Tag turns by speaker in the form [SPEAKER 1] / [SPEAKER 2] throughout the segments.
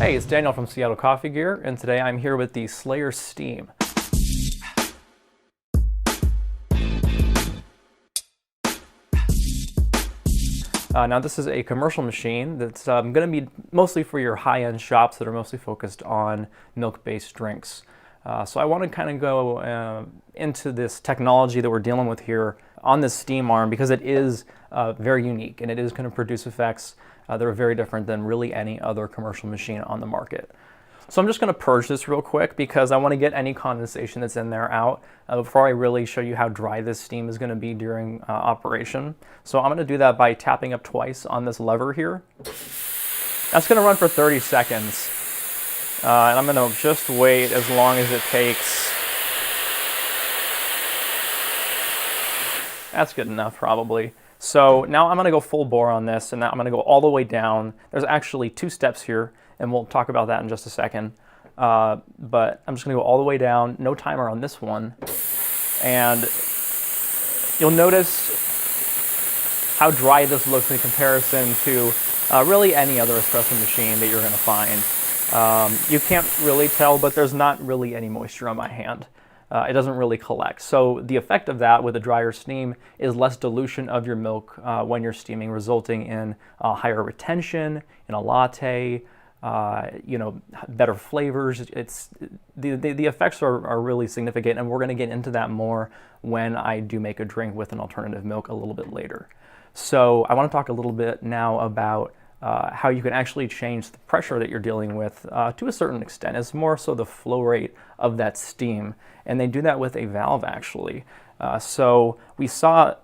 [SPEAKER 1] Hey, it's Daniel from Seattle Coffee Gear, and today I'm here with the Slayer Steam. Now this is a commercial machine that's going to be mostly for your high-end shops that are mostly focused on milk-based drinks. So I want to kind of go into this technology that we're dealing with here on this steam arm because it is very unique and it is going to produce effects that are very different than really any other commercial machine on the market. So I'm just going to purge this real quick because I want to get any condensation that's in there out before I really show you how dry this steam is going to be during operation. So I'm going to do that by tapping up twice on this lever here. That's going to run for 30 seconds. And I'm going to just wait as long as it takes. That's good enough probably. So now I'm going to go full bore on this, and I'm going to go all the way down. There's actually two steps here, and we'll talk about that in just a second. But I'm just going to go all the way down, no timer on this one. And you'll notice how dry this looks in comparison to really any other espresso machine that you're going to find. You can't really tell, but there's not really any moisture on my hand. It doesn't really collect. So the effect of that with a drier steam is less dilution of your milk when you're steaming, resulting in higher retention in a latte, better flavors. It's the effects are really significant, and we're going to get into that more when I do make a drink with an alternative milk a little bit later. So I want to talk a little bit now about how you can actually change the pressure that you're dealing with to a certain extent. It's more so the flow rate of that steam, and they do that with a valve actually. So we saw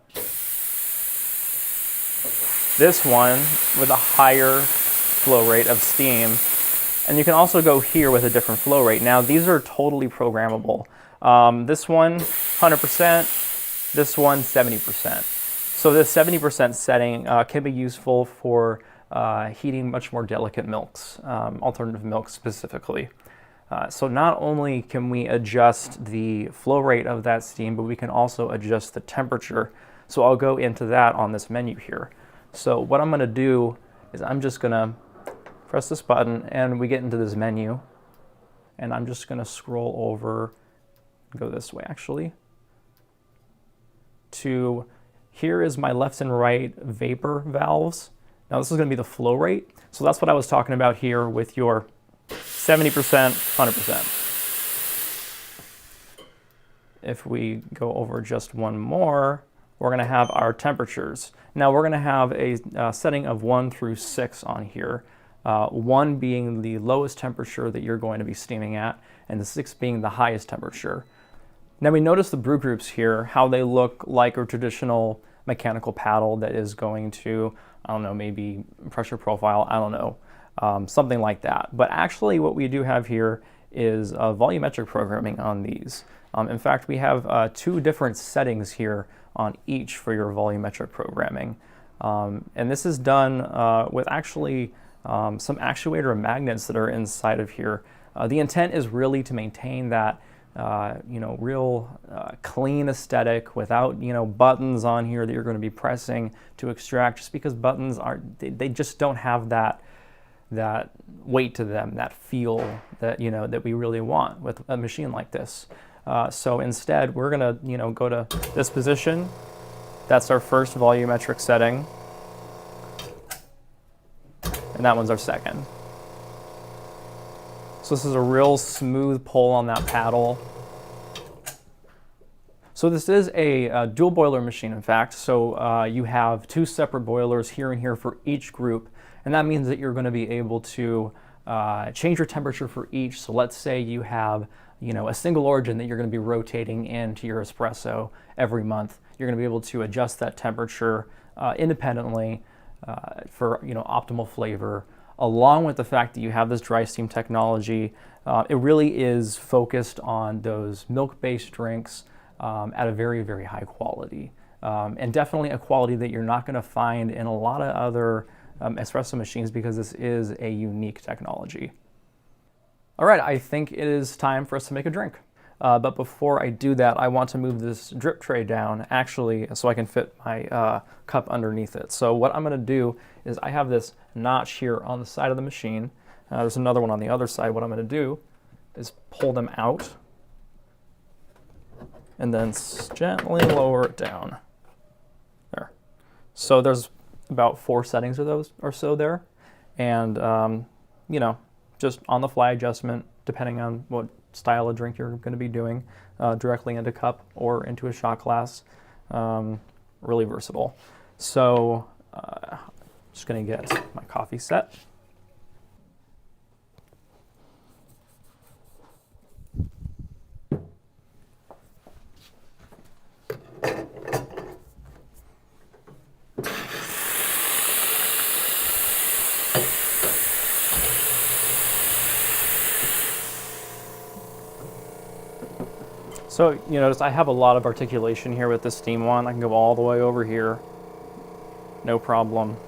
[SPEAKER 1] this one with a higher flow rate of steam, and you can also go here with a different flow rate. Now these are totally programmable. This one 100%, this one 70%. So this 70% setting can be useful for heating much more delicate milks, alternative milks specifically. So not only can we adjust the flow rate of that steam, but we can also adjust the temperature. So I'll go into that on this menu here. So what I'm going to do is I'm just going to press this button and we get into this menu. And I'm just going to scroll over, go this way actually, to here is my left and right vapor valves. Now this is going to be the flow rate. So that's what I was talking about here with your 70%, 100%. If we go over just one more, we're going to have our temperatures. Now we're going to have a setting of 1 through 6 on here. 1 being the lowest temperature that you're going to be steaming at, and the 6 being the highest temperature. Now we notice the brew groups here, how they look like a traditional mechanical paddle that is going to, I don't know, maybe pressure profile, I don't know, something like that. But actually what we do have here is volumetric programming on these. In fact, we have 2 different settings here on each for your volumetric programming. And this is done with actually some actuator magnets that are inside of here. The intent is really to maintain that real clean aesthetic without, buttons on here that you're going to be pressing to extract, just because buttons they just don't have that weight to them, that feel that, that we really want with a machine like this. So instead, we're going to, go to this position. That's our first volumetric setting. And that one's our second. So this is a real smooth pull on that paddle. So this is a dual boiler machine, in fact. So you have 2 separate boilers here and here for each group. And that means that you're going to be able to change your temperature for each. So let's say you have, a single origin that you're going to be rotating into your espresso every month. You're going to be able to adjust that temperature independently for, optimal flavor. Along with the fact that you have this dry steam technology, it really is focused on those milk-based drinks at a very, very high quality. And definitely a quality that you're not going to find in a lot of other espresso machines, because this is a unique technology. All right, I think it is time for us to make a drink. But before I do that, I want to move this drip tray down, actually, so I can fit my cup underneath it. So what I'm going to do is I have this notch here on the side of the machine. There's another one on the other side. What I'm going to do is pull them out and then gently lower it down. There. So there's about 4 settings of those or so there. And, you know, just on the fly adjustment, depending on what style of drink you're going to be doing, directly into cup or into a shot glass. Really versatile. So just going to get my coffee set. So you notice I have a lot of articulation here with this steam wand. I can go all the way over here, no problem.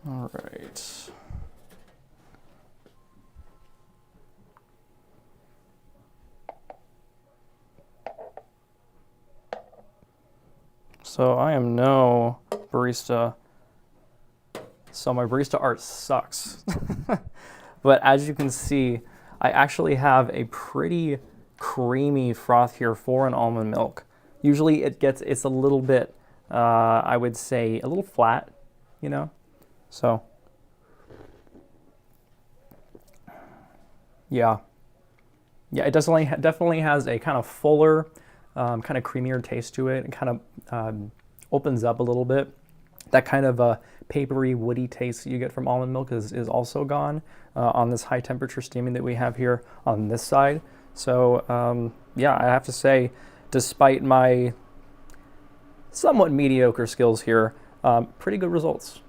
[SPEAKER 1] All right. So I am no barista, so my barista art sucks. But as you can see, I actually have a pretty creamy froth here for an almond milk. Usually it's a little bit, I would say, a little flat, you know? So, yeah, it definitely has a kind of fuller, kind of creamier taste to it. It kind of opens up a little bit. That kind of papery, woody taste that you get from almond milk is also gone on this high temperature steaming that we have here on this side. So, yeah, I have to say, despite my somewhat mediocre skills here, pretty good results.